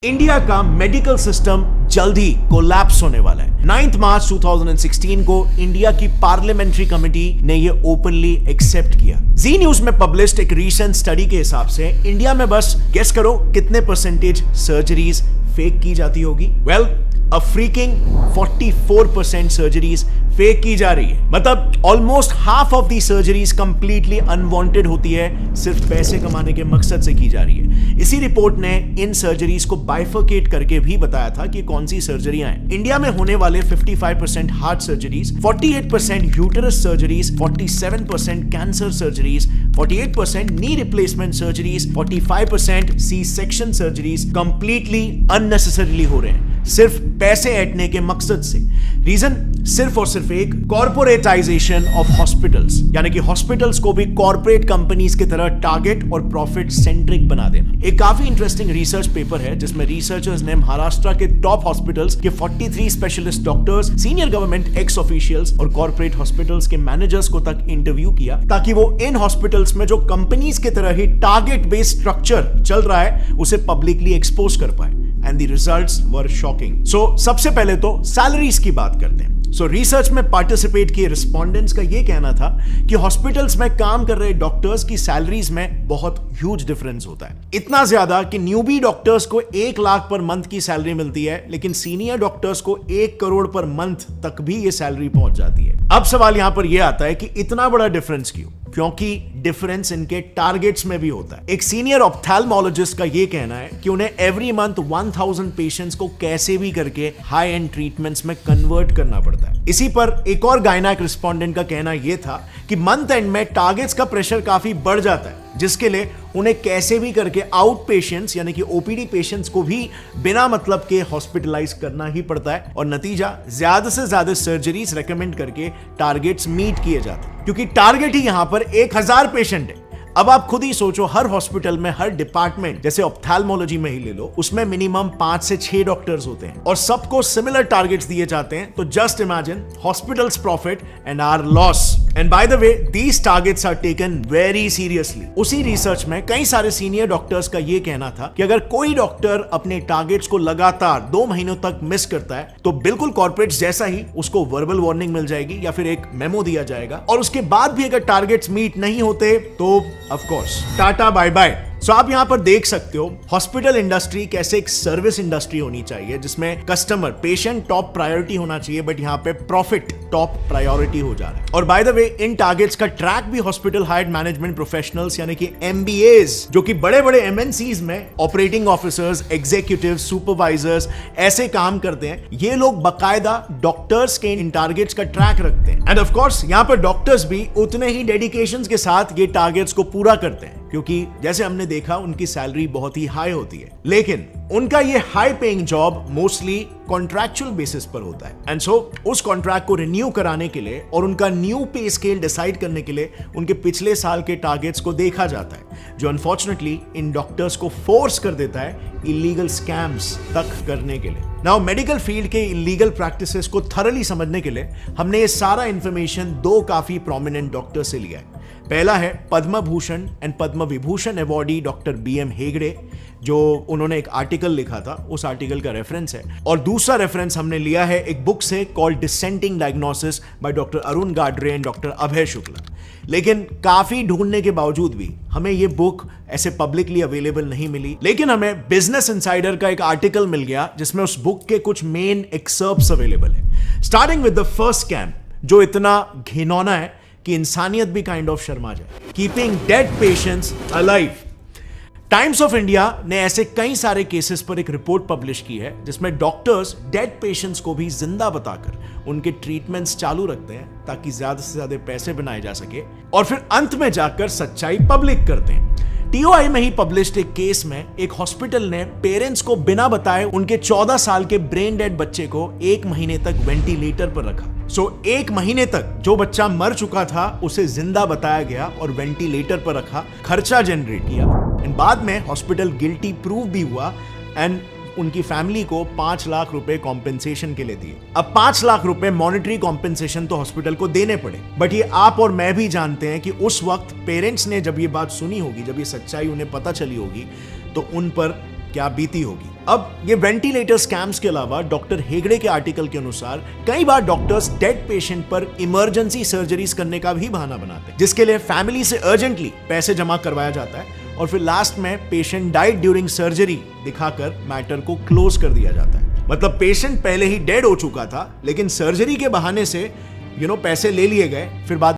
India का medical system जल्द ही collapse होने वाला है। 9 मार्च 2016 को इंडिया की पार्लियामेंट्री कमेटी ने ये ओपनली एक्सेप्ट किया। जी न्यूज में पब्लिश्ड एक रीसेंट स्टडी के हिसाब से इंडिया में बस गेस करो कितने परसेंटेज सर्जरीज फेक की जाती होगी। Well, a freaking 44% surgeries fake की जा रही है। मतलब almost half of the surgeries completely unwanted होती है, सिर्फ पैसे कमाने के मकसद से की जा रही है। इसी रिपोर्ट ने इन सर्जरीज को बाइफर्केट करके भी बताया था कि कौन सी सर्जरियां हैं। इंडिया में होने वाले 55% heart surgeries, 48% uterus surgeries, 47% cancer surgeries, 48% knee replacement surgeries, 45% C section surgeries completely unnecessarily हो रहे हैं, सिर्फ पैसे ऐंठने के मकसद से। रीजन सिर्फ और सिर्फ एक, कॉर्पोरेटाइजेशन ऑफ हॉस्पिटल्स, यानी कि हॉस्पिटल्स को भी कॉर्पोरेट कंपनीज की तरह टारगेट और प्रॉफिट सेंट्रिक बना देना। एक काफी इंटरेस्टिंग रिसर्च पेपर है जिसमें रिसर्चर्स ने महाराष्ट्र के टॉप हॉस्पिटल्स के 43 specialist doctors, senior government x officials और कॉर्पोरेट हॉस्पिटल्स के मैनेजर्स को तक इंटरव्यू किया, ताकि वो इन हॉस्पिटल्स में जो कंपनीज की तरह ही टारगेट बेस्ड स्ट्रक्चर चल रहा है उसे पब्लिकली एक्सपोज कर पाए। And the results were shocking. So, सबसे पहले तो सैलरीज की बात करते हैं। रिसर्च में पार्टिसिपेट किए रिस्पोंडेंट्स का यह कहना था कि हॉस्पिटल्स में काम कर रहे डॉक्टर्स की सैलरीज में बहुत ह्यूज डिफरेंस होता है। इतना ज्यादा कि न्यूबी डॉक्टर्स को 1 लाख पर मंथ की सैलरी मिलती है, लेकिन सीनियर डॉक्टर्स को 1 करोड़ पर मंथ तक भी ये सैलरी पहुंच जाती है। अब सवाल यहां पर यह आता है कि इतना बड़ा डिफरेंस क्यों? क्योंकि डिफरेंस इनके टारगेट्स में भी होता है। एक सीनियर ऑप्थेल्मोलॉजिस्ट का यह कहना है कि उन्हें एवरी मंथ 1000 पेशेंट्स को कैसे भी करके हाई एंड ट्रीटमेंट्स में कन्वर्ट करना पड़ता है। इसी पर एक और गायनेक रिस्पोंडेंट का कहना यह था कि मंथ एंड में टारगेट्स का प्रेशर काफी बढ़ जाता है, जिसके लिए उन्हें कैसे भी करके आउट पेशेंट्स यानी कि ओपीडी पेशेंट्स को भी बिना मतलब के हॉस्पिटलाइज करना ही पड़ता है, और नतीजा ज्यादा से ज्यादा सर्जरीज रेकमेंड करके टारगेट्स मीट किए जाते हैं, क्योंकि टारगेट ही यहां पर 1000 पेशेंट है। अब आप खुद ही सोचो, हर हॉस्पिटल में, हर डिपार्टमेंट, जैसे ऑप्थेल्मोलॉजी में ही ले लो, उसमें मिनिमम 5 से 6 डॉक्टर्स होते हैं और सबको सिमिलर टारगेट्स दिए जाते हैं। तो just imagine hospitals profit and our loss. And by the way, these targets are taken very seriously. उसी रिसर्च में कई सारे सीनियर डॉक्टर्स का यह कहना था कि अगर कोई डॉक्टर अपने टारगेट्स को लगातार 2 महीनों तक मिस करता है तो बिल्कुल कॉर्पोरेट्स जैसा ही उसको वर्बल वार्निंग मिल जाएगी या फिर एक मेमो दिया जाएगा, और उसके बाद भी अगर टारगेट्स मीट नहीं होते तो ऑफ कोर्स टाटा बाय बाय। सो आप यहां पर देख सकते हो हॉस्पिटल इंडस्ट्री कैसे एक सर्विस इंडस्ट्री होनी चाहिए, जिसमें कस्टमर, पेशेंट टॉप प्रायोरिटी होना चाहिए, बट यहां पे प्रॉफिट टॉप प्रायोरिटी हो जा रहा है। और bye the way, in targets का ट्रैक भी हॉस्पिटल हायर्ड मैनेजमेंट प्रोफेशनल्स यानी कि एमबीएस, जो कि बड़े बड़े एमएनसीज में ऑपरेटिंग ऑफिसर्स, एग्जीक्यूटिव, सुपरवाइजर्स ऐसे काम करते हैं। ये लोग बकायदा डॉक्टर्स के इन टारगेट्स का ट्रैक रखते हैं, एंड ऑफ कोर्स यहां पर डॉक्टर्स भी उतने ही डेडिकेशन के साथ ये टारगेट्स को पूरा करते हैं, क्योंकि जैसे हमने देखा उनकी सैलरी बहुत ही हाई होती है। लेकिन उनका ये high paying job mostly contractual basis पर होता है, एंड सो उस कॉन्ट्रैक्ट को रिन्यू कराने के लिए और उनका न्यू पे स्केल डिसाइड करने के लिए उनके पिछले साल के टारगेट्स को देखा जाता है, जो अनफॉर्चुनेटली इन डॉक्टर्स को फोर्स कर देता है इलीगल स्कैम्स तक करने के लिए। नाउ मेडिकल फील्ड के इलीगल प्रैक्टिसेस को थरली समझने के लिए हमने ये सारा इंफॉर्मेशन 2 काफी प्रोमिनेंट डॉक्टर से लिया है। पहला है Padma Bhushan and Padma Vibhushan awardee doctor BM Hegde, जो उन्होंने एक आर्टिकल लिखा था, उस आर्टिकल का रेफरेंस है। और दूसरा रेफरेंस हमने लिया है एक बुक से called dissenting diagnosis by doctor Arun Gadre and doctor Abhay Shukla. लेकिन काफी ढूंढने के बावजूद भी हमें ये बुक ऐसे पब्लिकली अवेलेबल नहीं मिली, लेकिन हमें बिजनेस इनसाइडर का एक आर्टिकल मिल गया जिसमें उस बुक के कुछ मेन एक्सर्प्ट्स अवेलेबल है। Starting with the first scam, जो इतना घिनौना है कि इंसानियत भी काइंड ऑफ शर्मा जाए। Keeping dead patients alive. Times of India ने ऐसे कई सारे केसेस पर एक रिपोर्ट पब्लिश की है जिसमें डॉक्टर्स डेड पेशेंट्स को भी जिंदा बताकर उनके ट्रीटमेंट्स चालू रखते हैं, ताकि ज्यादा से ज्यादा पैसे बनाए जा सके, और फिर अंत में जाकर सच्चाई पब्लिक करते हैं। TOI में ही पब्लिश्ड एक केस में एक हॉस्पिटल ने पेरेंट्स को बिना बताए उनके 14 साल के ब्रेन डेड बच्चे को 1 महीने तक वेंटिलेटर पर रखा। 1 महीने तक जो बच्चा मर चुका था उसे जिंदा बताया गया और वेंटिलेटर पर रखा, खर्चा जनरेट किया, एंड बाद में हॉस्पिटल गिल्टी प्रूव भी हुआ, एंड उनकी फैमिली को 5 लाख रुपए कॉम्पेंसेशन के लिए दिए। अब 5 लाख रुपए मॉनेटरी कॉम्पेंसेशन तो हॉस्पिटल को देने पड़े, बट ये आप और मैं भी जानते हैं कि उस वक्त पेरेंट्स ने जब ये बात सुनी होगी, जब ये सच्चाई उन्हें पता चली होगी, तो उन पर क्या बीती होगी। अब ये वेंटिलेटर स्कैम्स के अलावा डॉक्टर हेगड़े के आर्टिकल के अनुसार कई बार डॉक्टर्स डेड पेशेंट पर इमरजेंसी सर्जरीज करने का भी बहाना बनाते हैं, जिसके लिए फैमिली से अर्जेंटली पैसे जमा करवाया जाता है और फिर लास्ट में पेशेंट डाइड ड्यूरिंग सर्जरी दिखाकर मैटर को क्लोज कर दिया जाता है। मतलब पेशेंट पहले ही डेड हो चुका था, लेकिन सर्जरी के बहाने से पैसे ले लिए गए, फिर बाद